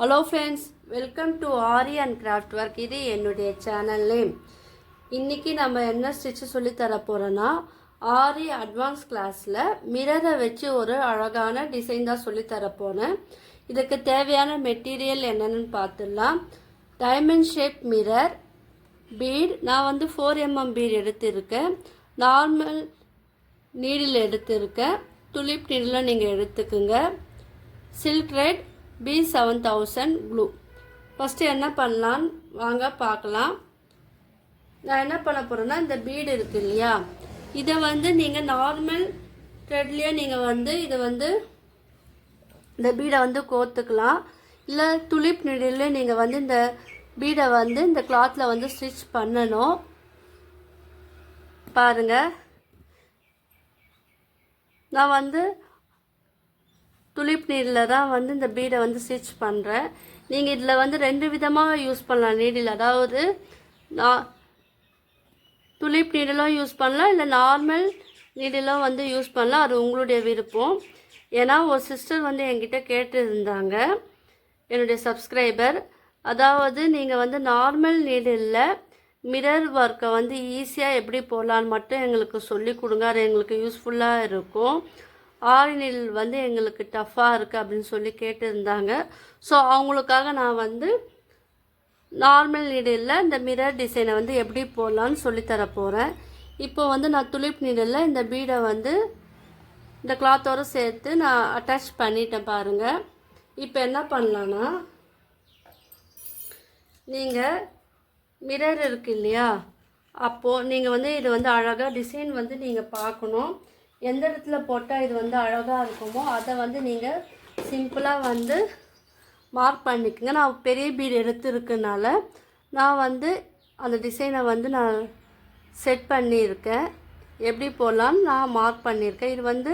Hello friends, welcome to aari and craft work. இது என்னுடைய channel name. இன்றைக்கி நம்ம என்ன ஸ்டிச்சு சொல்லி தர போகிறோன்னா, ஆரி அட்வான்ஸ் கிளாஸில் மிரரை வச்சு ஒரு அழகான டிசைன் தான் சொல்லி தர போகிறேன். இதுக்கு தேவையான மெட்டீரியல் என்னென்னு பார்த்துடலாம். Diamond shape mirror, bead. நான் வந்து 4mm பீட் எடுத்திருக்கேன். நார்மல் நீடில் எடுத்திருக்கேன். துலிப் நீடில் நீங்கள் எடுத்துக்குங்க. Silk red B7000 clue. First என்ன பண்ணலான்னு வாங்க பார்க்கலாம். நான் என்ன பண்ண போகிறேன்னா, இந்த பீடு இருக்குது இல்லையா, இதை வந்து நீங்கள் நார்மல் த்ரெட்லேயே நீங்கள் வந்து இதை வந்து இந்த பீடை வந்து கோர்த்துக்கலாம். இல்லை துலிப் நீடிலே நீங்கள் வந்து இந்த பீடை வந்து இந்த கிளாத்தில் வந்து ஸ்டிச் பண்ணணும். பாருங்கள், நான் வந்து துலிப் நீடில் தான் வந்து இந்த பீடை வந்து ஸ்டிச் பண்ணுறேன். நீங்கள் இதில் வந்து ரெண்டு விதமாக யூஸ் பண்ணலாம் நீடில். அதாவது துலிப் நீடிலும் யூஸ் பண்ணலாம், இல்லை நார்மல் நீடிலும் வந்து யூஸ் பண்ணலாம். அது உங்களுடைய விருப்பம். ஏன்னா ஒரு சிஸ்டர் வந்து என்கிட்ட கேட்டிருந்தாங்க, என்னுடைய சப்ஸ்கிரைபர். அதாவது நீங்கள் வந்து நார்மல் நீடில் மிரர் ஒர்க்கை வந்து ஈஸியாக எப்படி போடலான்னு மட்டும் எங்களுக்கு சொல்லி கொடுங்க, அது எங்களுக்கு யூஸ்ஃபுல்லாக இருக்கும். ஆரி நீடில் வந்து எங்களுக்கு டஃப்பாக இருக்குது அப்படின்னு சொல்லி கேட்டிருந்தாங்க. ஸோ அவங்களுக்காக நான் வந்து நார்மல் நீடிலில் இந்த மிரர் டிசைனை வந்து எப்படி போடலான்னு சொல்லித்தர போகிறேன். இப்போ வந்து நான் துலிப் நீடிலில் இந்த பீடை வந்து இந்த கிளாத்தோடு சேர்த்து நான் அட்டாச் பண்ணிட்டேன். பாருங்கள், இப்போ என்ன பண்ணலான்னா, நீங்கள் மிரர் இருக்குது இல்லையா, அப்போது நீங்கள் வந்து இது வந்து அழகாக டிசைன் வந்து நீங்கள் பார்க்கணும். எந்த இடத்துல போட்டால் இது வந்து அழகாக இருக்குமோ அதை வந்து நீங்கள் சிம்பிளாக வந்து மார்க் பண்ணிக்கோங்க. நான் பெரிய பீடு எடுத்துருக்கனால நான் வந்து அந்த டிசைனை வந்து நான் செட் பண்ணியிருக்கேன். எப்படி போடலான்னு நான் மார்க் பண்ணியிருக்கேன். இது வந்து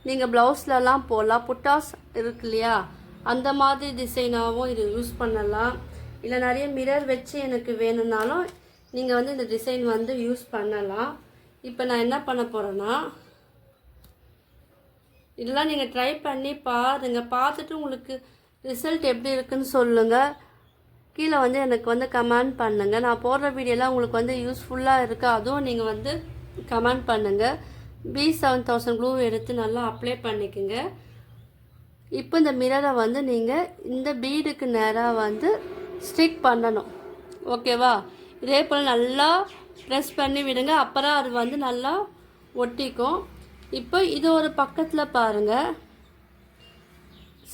நீங்கள் ப்ளவுஸ்லலாம் போடலாம். புட்டாஸ் இருக்கு இல்லையா, அந்த மாதிரி டிசைனாகவும் இது யூஸ் பண்ணலாம். இல்லை நிறைய மிரர் வச்சு எனக்கு வேணும்னாலும் நீங்கள் வந்து இந்த டிசைன் வந்து யூஸ் பண்ணலாம். இப்போ நான் என்ன பண்ண போகிறேன்னா, இதெல்லாம் நீங்கள் ட்ரை பண்ணி பாருங்கள். பார்த்துட்டு உங்களுக்கு ரிசல்ட் எப்படி இருக்குன்னு சொல்லுங்கள். கீழே வந்து எனக்கு வந்து கமெண்ட் பண்ணுங்கள். நான் போடுற வீடியோலாம் உங்களுக்கு வந்து யூஸ்ஃபுல்லாக இருக்குது, அதுவும் நீங்கள் வந்து கமெண்ட் பண்ணுங்கள். B7000 க்ளூ எடுத்து நல்லா அப்ளை பண்ணிக்கோங்க. இப்போ இந்த மிரரை வந்து நீங்கள் இந்த பீடுக்கு நேராக வந்து ஸ்டிக் பண்ணணும். ஓகேவா? இதே போல் நல்லா ப்ரெஸ் பண்ணி விடுங்க, அப்புறம் அது வந்து நல்லா ஒட்டிக்கும். இப்போ இது ஒரு பக்கத்தில் பாருங்கள்.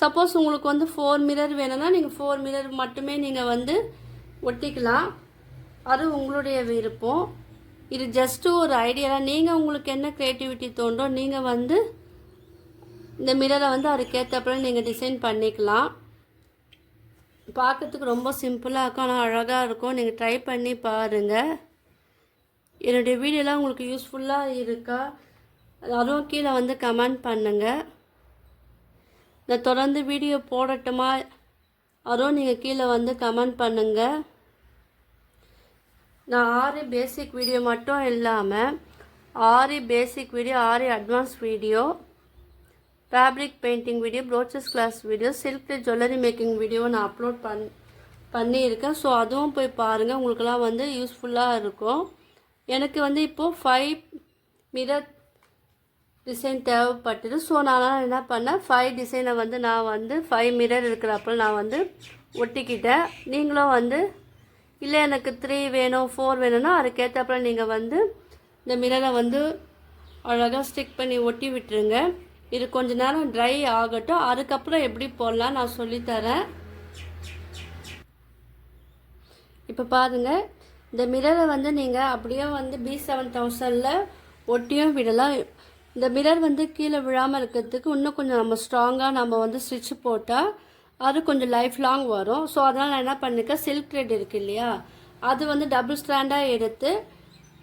சப்போஸ் உங்களுக்கு வந்து 4 மிரர் வேணும்னா நீங்கள் 4 மிரர் மட்டுமே நீங்கள் வந்து ஒட்டிக்கலாம். அது உங்களுடைய விருப்பம். இது ஜஸ்ட்டு ஒரு ஐடியா. நீங்கள் உங்களுக்கு என்ன க்ரியேட்டிவிட்டி தோன்றோ நீங்கள் வந்து இந்த மிரரை வந்து அதுக்கேற்றப்பல நீங்கள் டிசைன் பண்ணிக்கலாம். பார்க்கறதுக்கு ரொம்ப சிம்பிளாக இருக்கும், ஆனால் அழகாக இருக்கும். நீங்கள் ட்ரை பண்ணி பாருங்கள். என்னுடைய வீடியோலாம் உங்களுக்கு யூஸ்ஃபுல்லாக இருக்கா, அதுவும் கீழே வந்து கமெண்ட் பண்ணுங்கள். நான் தொடர்ந்து வீடியோ போடட்டுமா, அதுவும் நீங்கள் கீழே வந்து கமெண்ட் பண்ணுங்கள். நான் ஆரி பேசிக் வீடியோ மட்டும் இல்லாமல் aari basic video, aari advance video, fabric painting video, brooches class video, silk jewellery making video நான் அப்லோட் பண்ணியிருக்கேன். ஸோ அதுவும் போய் பாருங்கள், உங்களுக்கெல்லாம் வந்து யூஸ்ஃபுல்லாக இருக்கும். எனக்கு வந்து இப்போது 5 மிரர் டிசைன் தேவைப்பட்டது. ஸோ நான் என்ன பண்ணேன், 5 டிசைனை வந்து நான் வந்து 5 மிரர் இருக்கிறப்ப நான் வந்து ஒட்டிக்கிட்டேன். நீங்களும் வந்து இல்லை எனக்கு 3 வேணும் 4 வேணும்னா அதுக்கேற்றப்ப நீங்கள் வந்து இந்த மிரரை வந்து அழகாக ஸ்டிக் பண்ணி ஒட்டி விட்டுருங்க. இது கொஞ்ச நேரம் ட்ரை ஆகட்டும், அதுக்கப்புறம் எப்படி போடலாம் நான் சொல்லித்தரேன். இப்போ பாருங்கள், இந்த மிரரை வந்து நீங்கள் அப்படியே வந்து B7000 ஒட்டியும் விடலாம். இந்த மிரர் வந்து கீழே விழாமல் இருக்கிறதுக்கு இன்னும் கொஞ்சம் நம்ம ஸ்ட்ராங்காக நம்ம வந்து ஸ்டிச் போட்டால் அது கொஞ்சம் லைஃப் லாங் வரும். ஸோ அதனால் நான் என்ன பண்ணிருக்கேன், சில்க் த்ரெட் இருக்குது இல்லையா, அது வந்து டபுள் ஸ்டாண்டாக எடுத்து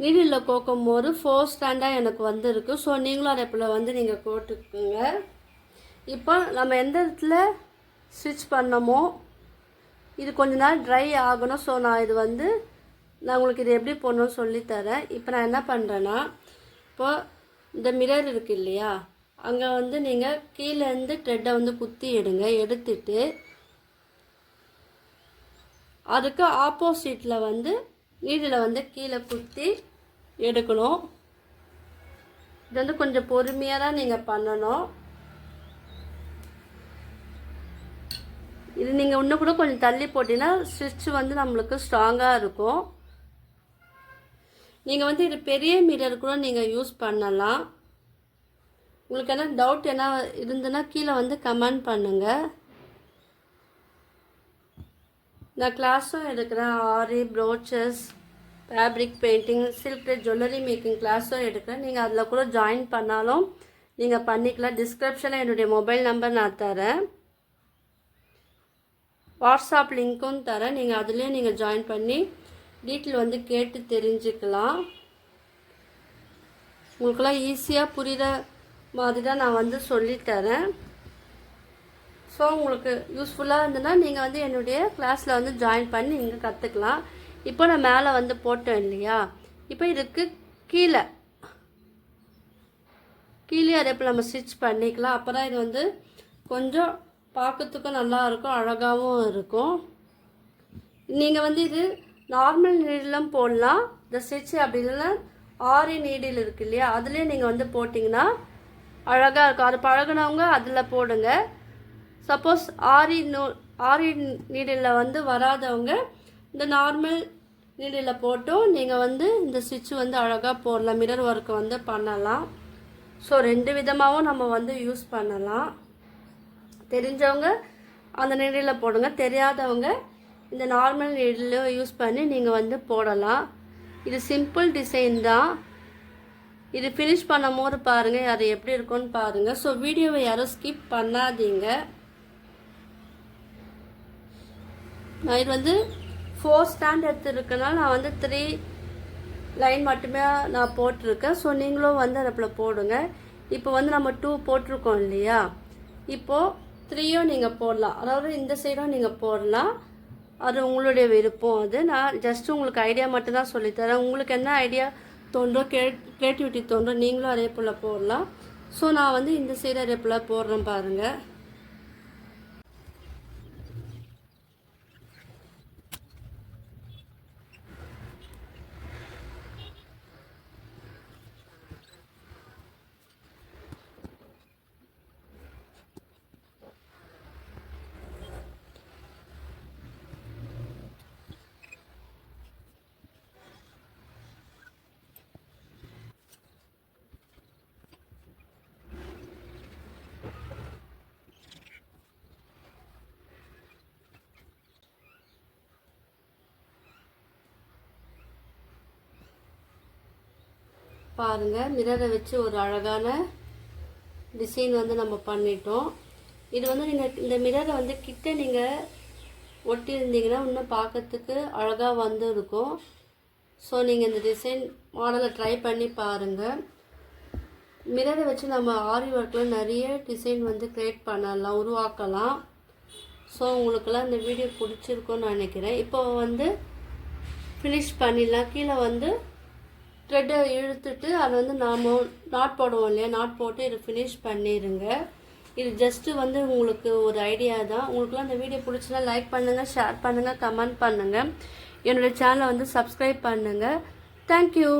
நீடில் கோக்கும் போது 4 ஸ்டாண்டாக எனக்கு வந்துருக்கு. ஸோ நீங்களும் அதை போல் வந்து நீங்கள் போட்டுக்குங்க. இப்போ நம்ம எந்த இடத்துல ஸ்டிச் பண்ணமோ இது கொஞ்ச நாள் ட்ரை ஆகணும். ஸோ நான் இது வந்து நான் உங்களுக்கு இது எப்படி போடணும்னு சொல்லித்தரேன். இப்போ நான் என்ன பண்ணுறேன்னா, இப்போ இந்த மிரர் இருக்குது இல்லையா, அங்கே வந்து நீங்கள் கீழேருந்து த்ரெட்டை வந்து குத்தி எடுங்க. எடுத்துட்டு அதுக்கு ஆப்போசிட்டில் வந்து நீடில் வந்து கீழே குத்தி எடுக்கணும். இது வந்து கொஞ்சம் பொறுமையாக தான் நீங்கள் பண்ணணும். இது நீங்கள் இன்னும் கூட கொஞ்சம் தள்ளி போட்டிங்கன்னா ஸ்டிச் வந்து நம்மளுக்கு ஸ்ட்ராங்காக இருக்கும். நீங்கள் வந்து இது பெரிய மிரர் கூட நீங்கள் யூஸ் பண்ணலாம். உங்களுக்கு என்ன டவுட் என்ன இருந்துன்னா கீழே வந்து கமெண்ட் பண்ணுங்கள். நான் கிளாஸும் எடுக்கிறேன். Aari, brooches, fabric painting, silk jewellery making கிளாஸும் எடுக்கிறேன். நீங்கள் அதில் கூட ஜாயின் பண்ணாலும் நீங்கள் பண்ணிக்கலாம். டிஸ்கிரிப்ஷனில் என்னுடைய மொபைல் நம்பர் நான் தரேன், வாட்ஸ்அப் லிங்க்கும் தரேன். நீங்கள் அதுலேயும் நீங்கள் ஜாயின் பண்ணி டீட்டெயில் வந்து கேட்டு தெரிஞ்சுக்கலாம். உங்களுக்கெல்லாம் ஈஸியாக புரிகிற மாதிரி தான் நான் வந்து சொல்லித்தரேன். ஸோ உங்களுக்கு யூஸ்ஃபுல்லாக இருந்ததுன்னா நீங்கள் வந்து என்னுடைய கிளாஸில் வந்து ஜாயின் பண்ணி நீங்கள் கற்றுக்கலாம். இப்போ நான் மேலே வந்து போட்டேன் இல்லையா, இப்போ இதுக்கு கீழே அதே போல் நம்ம ஸ்டிச் பண்ணிக்கலாம். அப்போ தான் இது வந்து கொஞ்சம் பார்க்கறதுக்கும் நல்லாயிருக்கும், அழகாகவும் இருக்கும். நீங்கள் வந்து இது நார்மல் நீடிலும் போடலாம். இந்த ஸ்டிச் அப்படி இல்லைன்னா ஆரி நீடில் இருக்கு இல்லையா, அதுலேயே நீங்கள் வந்து போட்டிங்கன்னா அழகாக இருக்கும். அது பழகினவங்க அதில் போடுங்க. சப்போஸ் ஆரி நீடில் வந்து வராதவங்க இந்த நார்மல் நீடில் போட்டும் நீங்கள் வந்து இந்த ஸ்டிச் வந்து அழகாக போடலாம். மிரர் ஒர்க்கு வந்து பண்ணலாம். ஸோ 2 விதமாகவும் நம்ம வந்து யூஸ் பண்ணலாம். தெரிஞ்சவங்க அந்த நீடில் போடுங்க, தெரியாதவங்க இந்த நார்மல் நீடில் யூஸ் பண்ணி நீங்கள் வந்து போடலாம். இது சிம்பிள் டிசைன் தான். இது ஃபினிஷ் பண்ணும் போது பாருங்கள் அது எப்படி இருக்குன்னு பாருங்கள். ஸோ வீடியோவை யாரும் ஸ்கிப் பண்ணாதீங்க. நான் இது வந்து 4 ஸ்டாண்ட் எடுத்துருக்கனால நான் வந்து 3 லைன் மட்டுமே நான் போட்டிருக்கேன். ஸோ நீங்களும் வந்து அதில் போடுங்க. இப்போ வந்து நம்ம 2 போட்டிருக்கோம் இல்லையா, இப்போது 3யும் நீங்கள் போடலாம். அதாவது இந்த சைடும் நீங்கள் போடலாம். அது உங்களுடைய விருப்பம். அது நான் ஜஸ்ட் உங்களுக்கு ஐடியா மட்டும்தான் சொல்லித்தரேன். உங்களுக்கு என்ன ஐடியா தோன்றோ, க்ரியேட்டிவிட்டி தோன்றோ நீங்களும் அதே போல் போடலாம். ஸோ நான் வந்து இந்த சைடு அதே போல் போடுறேன் பாருங்கள். பாருங்கள், மிரரை வச்சு ஒரு அழகான டிசைன் வந்து நம்ம பண்ணிட்டோம். இது வந்து நீங்கள் இந்த மிரரை வந்து கிட்ட நீங்கள் ஒட்டியிருந்தீங்கன்னா இன்னும் பார்க்கறதுக்கு அழகாக வந்து இருக்கும். ஸோ நீங்கள் இந்த டிசைன் மாடலை ட்ரை பண்ணி பாருங்கள். மிரரை வச்சு நம்ம ஆரி ஒர்க்கில் நிறைய டிசைன் வந்து க்ரியேட் பண்ணலாம், உருவாக்கலாம். ஸோ உங்களுக்கெல்லாம் இந்த வீடியோ பிடிச்சிருக்குன்னு நினைக்கிறேன். இப்போ வந்து ஃபினிஷ் பண்ணிடலாம். கீழே வந்து த்ரெட்டை இழுத்துட்டு அதை வந்து நாம் நாட் போடுவோம் இல்லையா, நாட் போட்டு இது ஃபினிஷ் பண்ணிடுங்க. இது ஜஸ்ட்டு வந்து உங்களுக்கு ஒரு ஐடியா தான். உங்களுக்குலாம் இந்த வீடியோ பிடிச்சினா லைக் பண்ணுங்கள், ஷேர் பண்ணுங்கள், கமெண்ட் பண்ணுங்கள். என்னோடய சேனலை வந்து சப்ஸ்கிரைப் பண்ணுங்கள். தேங்க்யூ.